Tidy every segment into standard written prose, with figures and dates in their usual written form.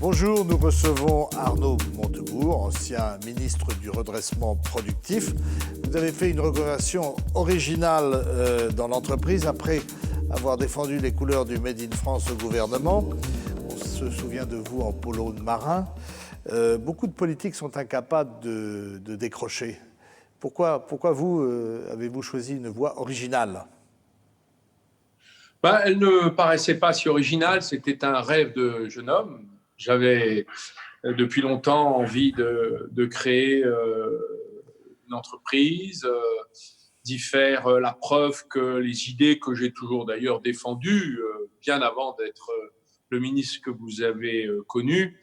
Bonjour, nous recevons Arnaud Montebourg, ancien ministre du redressement productif. Vous avez fait une reconversion originale dans l'entreprise après avoir défendu les couleurs du Made in France au gouvernement. On se souvient de vous en polo de marin. Beaucoup de politiques sont incapables de décrocher. Pourquoi vous avez-vous choisi une voie originale ? Elle ne paraissait pas si originale, c'était un rêve de jeune homme. J'avais depuis longtemps envie de créer une entreprise, d'y faire la preuve que les idées que j'ai toujours d'ailleurs défendues, bien avant d'être le ministre que vous avez connu,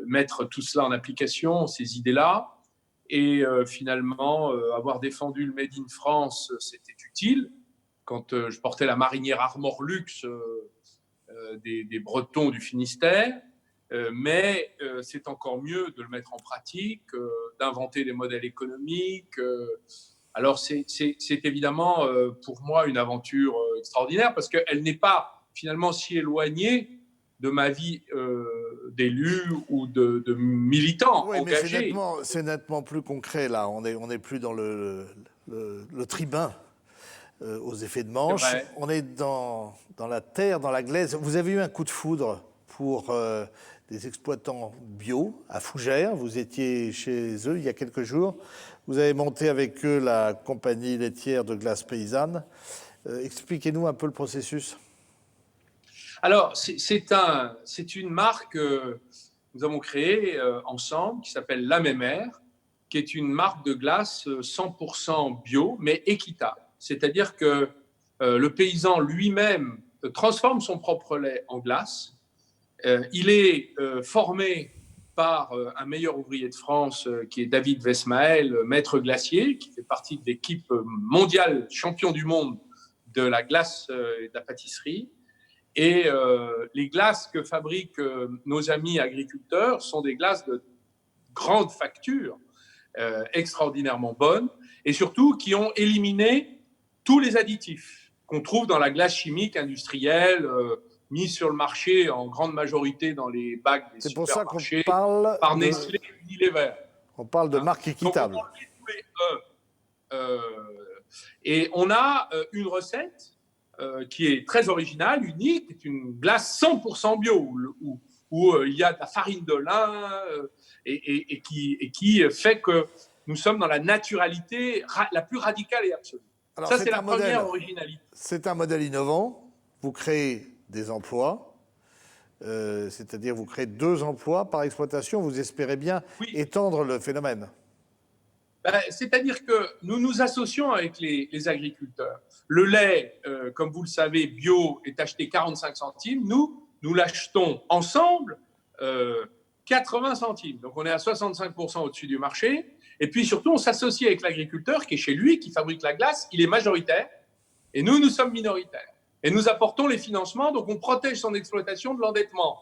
mettre tout cela en application, ces idées-là. Et finalement, avoir défendu le Made in France, c'était utile. Quand je portais la marinière Armor Luxe des Bretons du Finistère, mais c'est encore mieux de le mettre en pratique, d'inventer des modèles économiques. Alors c'est évidemment pour moi une aventure extraordinaire parce qu'elle n'est pas finalement si éloignée de ma vie d'élu ou de militant engagé. Mais c'est nettement plus concret là, on est plus dans le tribun. Aux effets de manche. On est dans la terre, dans la glaise. Vous avez eu un coup de foudre pour des exploitants bio à Fougères. Vous étiez chez eux il y a quelques jours. Vous avez monté avec eux la compagnie laitière de glace paysanne. Expliquez-nous un peu le processus. Alors, c'est une marque que nous avons créée ensemble qui s'appelle La Mémère, qui est une marque de glace 100% bio, mais équitable. C'est-à-dire que le paysan lui-même transforme son propre lait en glace. Il est formé par un meilleur ouvrier de France qui est David Vesmael, maître glacier, qui fait partie de l'équipe mondiale champion du monde de la glace et de la pâtisserie. Et les glaces que fabriquent nos amis agriculteurs sont des glaces de grande facture, extraordinairement bonnes, et surtout qui ont éliminé tous les additifs qu'on trouve dans la glace chimique industrielle, mis sur le marché en grande majorité dans les bacs des supermarchés par Nestlé et Unilever. On parle de marque équitable. Donc, et on a une recette qui est très originale, unique, c'est une glace 100% bio, où il y a de la farine de lin et qui fait que nous sommes dans la naturalité la plus radicale et absolue. Alors, ça, c'est la première originalité. C'est un modèle innovant. Vous créez des emplois, c'est-à-dire vous créez 2 emplois par exploitation. Vous espérez bien étendre le phénomène. C'est-à-dire que nous nous associons avec les agriculteurs. Le lait, comme vous le savez, bio, est acheté 45 centimes. Nous l'achetons ensemble 80 centimes. Donc, on est à 65% au-dessus du marché. Et puis, surtout, on s'associe avec l'agriculteur qui est chez lui, qui fabrique la glace. Il est majoritaire et nous sommes minoritaires. Et nous apportons les financements. Donc, on protège son exploitation de l'endettement.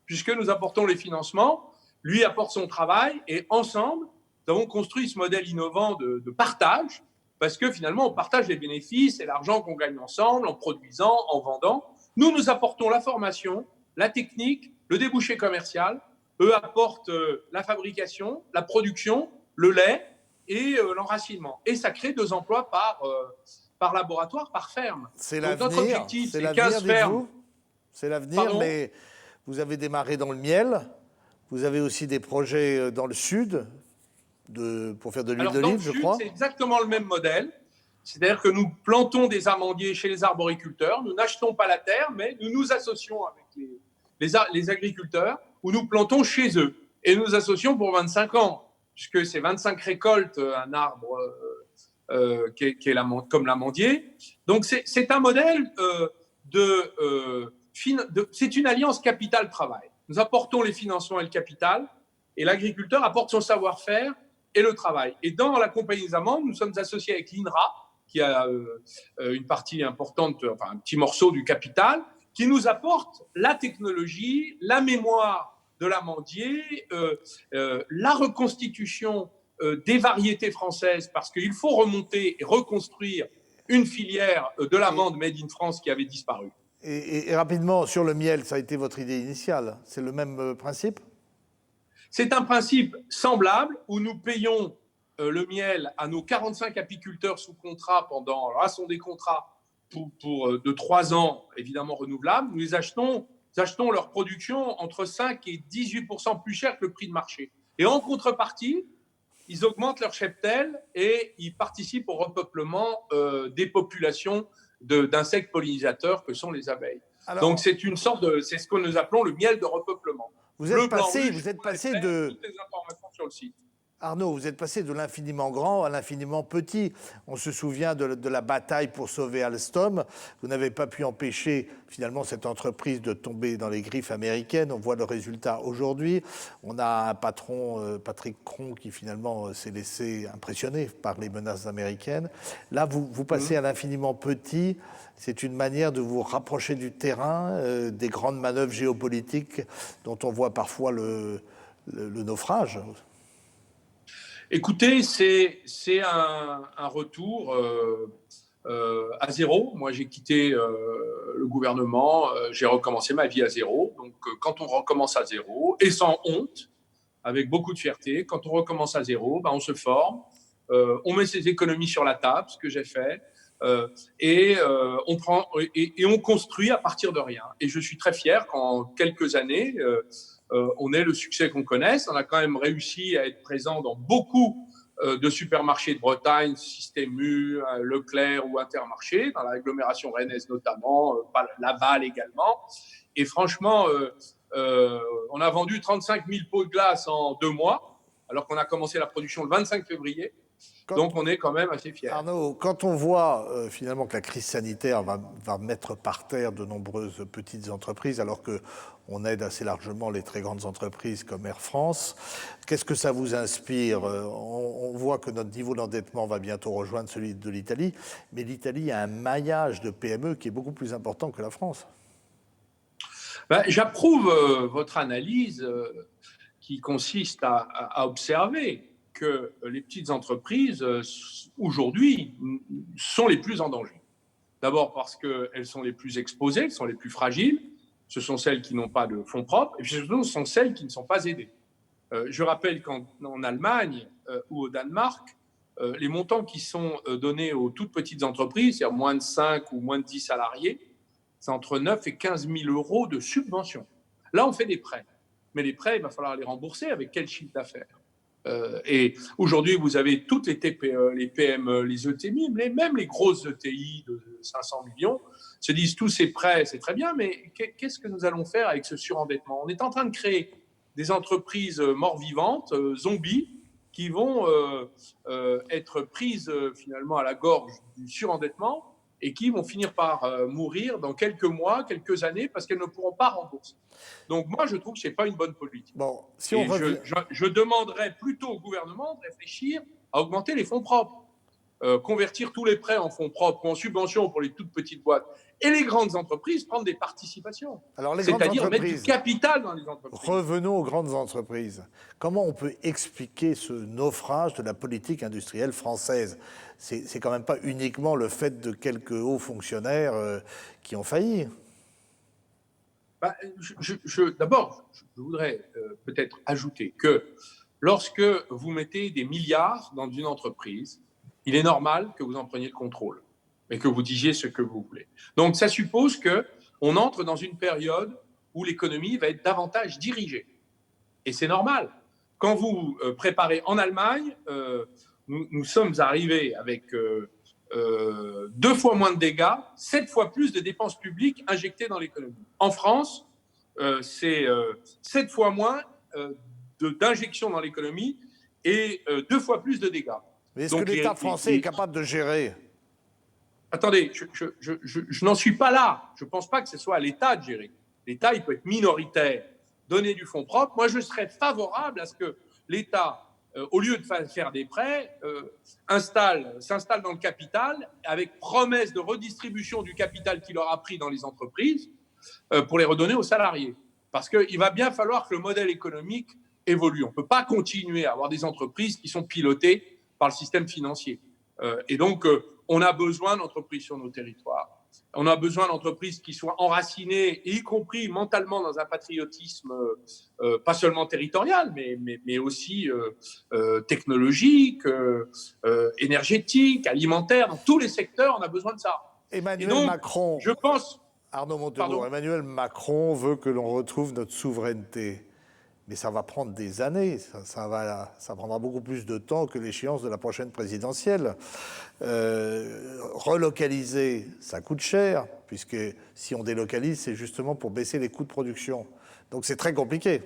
Puisque nous apportons les financements, lui apporte son travail et ensemble, nous avons construit ce modèle innovant de partage parce que finalement, on partage les bénéfices et l'argent qu'on gagne ensemble en produisant, en vendant. Nous apportons la formation, la technique, le débouché commercial. Eux apportent la fabrication, la production, le lait et l'enracinement. Et ça crée 2 emplois par laboratoire, par ferme. C'est l'avenir. Notre objectif, c'est 15 fermes. C'est l'avenir, mais vous avez démarré dans le miel. Vous avez aussi des projets dans le sud pour faire de l'huile d'olive, je crois. C'est exactement le même modèle. C'est-à-dire que nous plantons des amandiers chez les arboriculteurs. Nous n'achetons pas la terre, mais nous nous associons avec les agriculteurs où nous plantons chez eux. Et nous nous associons pour 25 ans. Puisque c'est 25 récoltes, un arbre qui est comme l'amandier. Donc, c'est un modèle c'est une alliance capital-travail. Nous apportons les financements et le capital, et l'agriculteur apporte son savoir-faire et le travail. Et dans la compagnie des amandes, nous sommes associés avec l'INRA, qui a une partie importante, enfin un petit morceau du capital, qui nous apporte la technologie, la mémoire de l'amandier, la reconstitution des variétés françaises, parce qu'il faut remonter et reconstruire une filière de l'amande Made in France qui avait disparu. Et rapidement, sur le miel, ça a été votre idée initiale. C'est le même principe? C'est un principe semblable où nous payons le miel à nos 45 apiculteurs sous contrat pendant, alors là, ce sont des contrats de 3 ans, évidemment renouvelables. Nous achetons leur production entre 5 et 18% plus cher que le prix de marché. Et en contrepartie, ils augmentent leur cheptel et ils participent au repeuplement des populations d'insectes pollinisateurs que sont les abeilles. Alors, donc c'est ce que nous appelons le miel de repeuplement. Vous êtes passé de... Toutes les informations sur le site. Arnaud, vous êtes passé de l'infiniment grand à l'infiniment petit. On se souvient de la bataille pour sauver Alstom. Vous n'avez pas pu empêcher finalement cette entreprise de tomber dans les griffes américaines. On voit le résultat aujourd'hui. On a un patron, Patrick Cron, qui finalement s'est laissé impressionner par les menaces américaines. Là, vous passez à l'infiniment petit. C'est une manière de vous rapprocher du terrain, des grandes manœuvres géopolitiques dont on voit parfois le naufrage. Écoutez, c'est un retour à zéro. Moi, j'ai quitté le gouvernement, j'ai recommencé ma vie à zéro. Donc, quand on recommence à zéro, et sans honte, avec beaucoup de fierté, quand on recommence à zéro, on se forme, on met ses économies sur la table, ce que j'ai fait, et on construit à partir de rien. Et je suis très fier qu'en quelques années, on ait le succès qu'on connaisse. On a quand même réussi à être présent dans beaucoup de supermarchés de Bretagne, Système U, Leclerc ou Intermarché, dans l'agglomération rennaise notamment, Laval également. Et franchement, on a vendu 35 000 pots de glace en 2 mois, alors qu'on a commencé la production le 25 février. Donc, on est quand même assez fiers. Arnaud, quand on voit finalement que la crise sanitaire va mettre par terre de nombreuses petites entreprises, alors qu'on aide assez largement les très grandes entreprises comme Air France, qu'est-ce que ça vous inspire? On voit que notre niveau d'endettement va bientôt rejoindre celui de l'Italie, mais l'Italie a un maillage de PME qui est beaucoup plus important que la France. J'approuve votre analyse qui consiste à observer que les petites entreprises, aujourd'hui, sont les plus en danger. D'abord parce qu'elles sont les plus exposées, elles sont les plus fragiles. Ce sont celles qui n'ont pas de fonds propres, et puis surtout, ce sont celles qui ne sont pas aidées. Je rappelle qu'en Allemagne ou au Danemark, les montants qui sont donnés aux toutes petites entreprises, c'est-à-dire moins de 5 ou moins de 10 salariés, c'est entre 9 et 15 000 euros de subvention. Là, on fait des prêts. Mais les prêts, il va falloir les rembourser avec quel chiffre d'affaires? Et aujourd'hui, vous avez toutes les TPE, les PME, les ETI, mais même les grosses ETI de 500 millions se disent tous ces prêts, c'est très bien, mais qu'est-ce que nous allons faire avec ce surendettement? On est en train de créer des entreprises mort-vivantes, zombies, qui vont être prises finalement à la gorge du surendettement et qui vont finir par mourir dans quelques mois, quelques années, parce qu'elles ne pourront pas rembourser. Donc moi, je trouve que ce n'est pas une bonne politique. Bon, si je demanderais plutôt au gouvernement de réfléchir à augmenter les fonds propres, convertir tous les prêts en fonds propres ou en subventions pour les toutes petites boîtes, et les grandes entreprises prendre des participations. C'est-à-dire mettre du capital dans les entreprises. Revenons aux grandes entreprises. Comment on peut expliquer ce naufrage de la politique industrielle française? C'est quand même pas uniquement le fait de quelques hauts fonctionnaires qui ont failli. D'abord, je voudrais peut-être ajouter que lorsque vous mettez des milliards dans une entreprise, il est normal que vous en preniez le contrôle et que vous disiez ce que vous voulez. Donc, ça suppose qu'on entre dans une période où l'économie va être davantage dirigée. Et c'est normal. Quand vous préparez en Allemagne, nous sommes arrivés avec 2 fois moins de dégâts, 7 fois plus de dépenses publiques injectées dans l'économie. En France, c'est 7 fois moins d'injections dans l'économie et 2 fois plus de dégâts. Mais est-ce que l'État français est capable de gérer? Attendez, je n'en suis pas là. Je ne pense pas que ce soit à l'État de gérer. L'État, il peut être minoritaire, donner du fonds propre. Moi, je serais favorable à ce que l'État, au lieu de faire des prêts, s'installe dans le capital avec promesse de redistribution du capital qu'il aura pris dans les entreprises pour les redonner aux salariés. Parce qu'il va bien falloir que le modèle économique évolue. On ne peut pas continuer à avoir des entreprises qui sont pilotées par le système financier. Et donc, on a besoin d'entreprises sur nos territoires. On a besoin d'entreprises qui soient enracinées, y compris mentalement, dans un patriotisme pas seulement territorial, mais aussi technologique, énergétique, alimentaire. Dans tous les secteurs, on a besoin de ça. Emmanuel Macron, je pense... Arnaud Montebourg, Emmanuel Macron veut que l'on retrouve notre souveraineté. Mais ça va prendre des années, ça prendra beaucoup plus de temps que l'échéance de la prochaine présidentielle. Relocaliser, ça coûte cher, puisque si on délocalise, c'est justement pour baisser les coûts de production. Donc c'est très compliqué.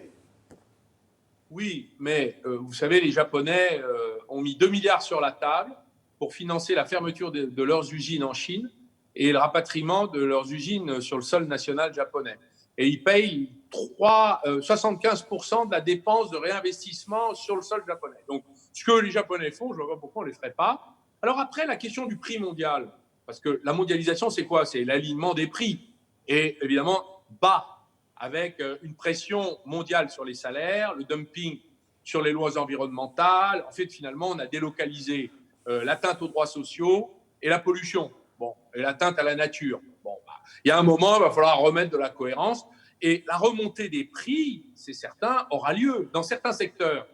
Oui, mais vous savez, les Japonais ont mis 2 milliards sur la table pour financer la fermeture de leurs usines en Chine et le rapatriement de leurs usines sur le sol national japonais. Et ils payent 75% de la dépense de réinvestissement sur le sol japonais. Donc, ce que les Japonais font, je ne vois pas pourquoi on ne les ferait pas. Alors après, la question du prix mondial, parce que la mondialisation, c'est quoi? C'est l'alignement des prix. Et évidemment, bas, avec une pression mondiale sur les salaires, le dumping sur les lois environnementales. En fait, finalement, on a délocalisé l'atteinte aux droits sociaux et la pollution. Bon, et l'atteinte à la nature. Bon, il y a un moment, il va falloir remettre de la cohérence. Et la remontée des prix, c'est certain, aura lieu dans certains secteurs.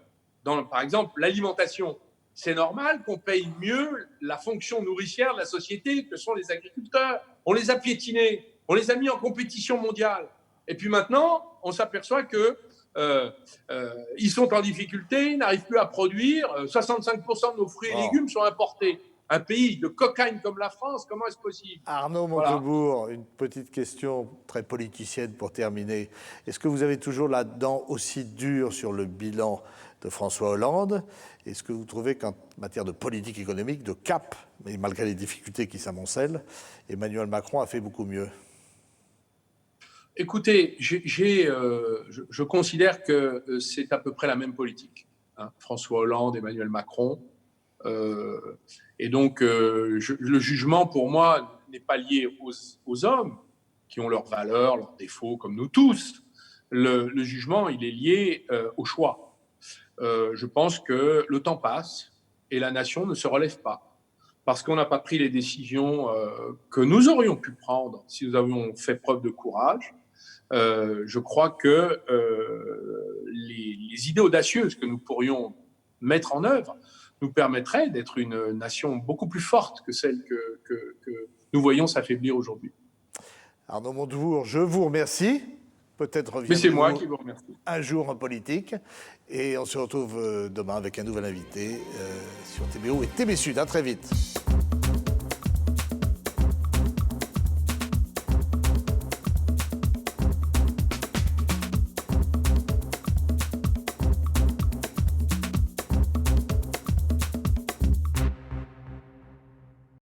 Par exemple, l'alimentation. C'est normal qu'on paye mieux la fonction nourricière de la société que sont les agriculteurs. On les a piétinés, on les a mis en compétition mondiale. Et puis maintenant, on s'aperçoit qu'ils sont en difficulté, ils n'arrivent plus à produire. 65% de nos fruits et légumes sont importés. Un pays de cocaïne comme la France, comment est-ce possible? Arnaud Montebourg, une petite question très politicienne pour terminer. Est-ce que vous avez toujours la dent aussi dure sur le bilan de François Hollande? Est-ce que vous trouvez qu'en matière de politique économique, de cap, mais malgré les difficultés qui s'amoncellent, Emmanuel Macron a fait beaucoup mieux? Écoutez, je considère que c'est à peu près la même politique. Hein, François Hollande, Emmanuel Macron. Et donc, le jugement, pour moi, n'est pas lié aux hommes qui ont leurs valeurs, leurs défauts, comme nous tous. Le jugement, il est lié au choix. Je pense que le temps passe et la nation ne se relève pas parce qu'on n'a pas pris les décisions que nous aurions pu prendre si nous avions fait preuve de courage. Je crois que les idées audacieuses que nous pourrions mettre en œuvre nous permettrait d'être une nation beaucoup plus forte que celle que nous voyons s'affaiblir aujourd'hui. Arnaud Montebourg, je vous remercie. Peut-être reviendrez-vous. Mais c'est moi qui vous remercie. Un jour en politique. Et on se retrouve demain avec un nouvel invité sur TBO et TB Sud. À très vite.